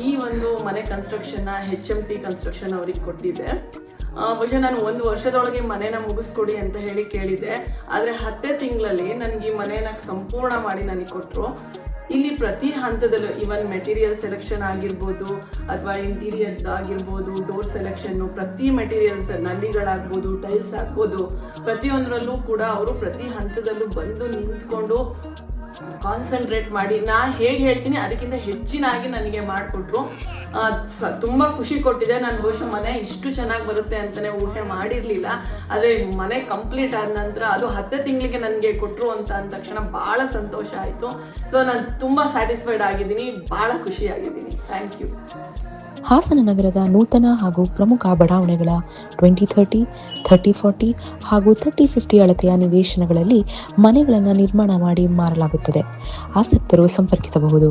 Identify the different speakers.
Speaker 1: ಈ ಒಂದು ಮನೆ ಕನ್ಸ್ಟ್ರಕ್ಷನ್ನ HMT ಕನ್ಸ್ಟ್ರಕ್ಷನ್ ಅವ್ರಿಗೆ ಕೊಟ್ಟಿದ್ದೆ. ಬಹುಶಃ ನಾನು 1 ವರ್ಷದೊಳಗೆ ಮನೇನ ಮುಗಿಸ್ಕೊಡಿ ಅಂತ ಹೇಳಿ ಕೇಳಿದ್ದೆ. ಆದರೆ 10 ತಿಂಗಳಲ್ಲಿ ನನಗೆ ಈ ಮನೇನ ಸಂಪೂರ್ಣ ಮಾಡಿ ನನಗೆ ಕೊಟ್ಟರು. ಇಲ್ಲಿ ಪ್ರತಿ ಹಂತದಲ್ಲೂ ಇವನ್ ಮೆಟೀರಿಯಲ್ ಸೆಲೆಕ್ಷನ್ ಆಗಿರ್ಬೋದು ಅಥವಾ ಇಂಟೀರಿಯರ್ ಆಗಿರ್ಬೋದು, ಡೋರ್ ಸೆಲೆಕ್ಷನ್ನು, ಪ್ರತಿ ಮೆಟೀರಿಯಲ್ಸ್ ನಲ್ಲಿಗಳಾಗ್ಬೋದು, ಟೈಲ್ಸ್ ಆಗ್ಬೋದು, ಪ್ರತಿಯೊಂದರಲ್ಲೂ ಕೂಡ ಅವರು ಪ್ರತಿ ಹಂತದಲ್ಲೂ ಬಂದು ನಿಂತ್ಕೊಂಡು ಕಾನ್ಸಂಟ್ರೇಟ್ ಮಾಡಿ ನಾ ಹೇಗೆ ಹೇಳ್ತೀನಿ ಅದಕ್ಕಿಂತ ಹೆಚ್ಚಿನಾಗಿ ನನಗೆ ಮಾಡಿಕೊಟ್ರು. ತುಂಬ ಖುಷಿ ಕೊಟ್ಟಿದೆ. ನಾನು ಬಹುಶಃ ಮನೆ ಇಷ್ಟು ಚೆನ್ನಾಗಿ ಬರುತ್ತೆ ಅಂತಲೇ ಊಹೆ ಮಾಡಿರಲಿಲ್ಲ. ಆದರೆ ಮನೆ ಕಂಪ್ಲೀಟ್ ಆದ ನಂತರ ಅದು 10 ತಿಂಗಳಿಗೆ ನನಗೆ ಕೊಟ್ಟರು ಅಂತ ಅಂದ ತಕ್ಷಣ ಭಾಳ ಸಂತೋಷ ಆಯಿತು. ಸೊ ನಾನು ತುಂಬ ಸ್ಯಾಟಿಸ್ಫೈಡ್ ಆಗಿದ್ದೀನಿ, ಭಾಳ ಖುಷಿಯಾಗಿದ್ದೀನಿ. Thank you.
Speaker 2: ಹಾಸನ ನಗರದ ನೂತನ ಹಾಗೂ ಪ್ರಮುಖ ಬಡಾವಣೆಗಳ 2030, 3040 ಹಾಗೂ 3050 ಅಳತೆಯ ನಿವೇಶನಗಳಲ್ಲಿ ಮನೆಗಳನ್ನು ನಿರ್ಮಾಣ ಮಾಡಿ ಮಾರಲಾಗುತ್ತದೆ. ಆಸಕ್ತರು ಸಂಪರ್ಕಿಸಬಹುದು.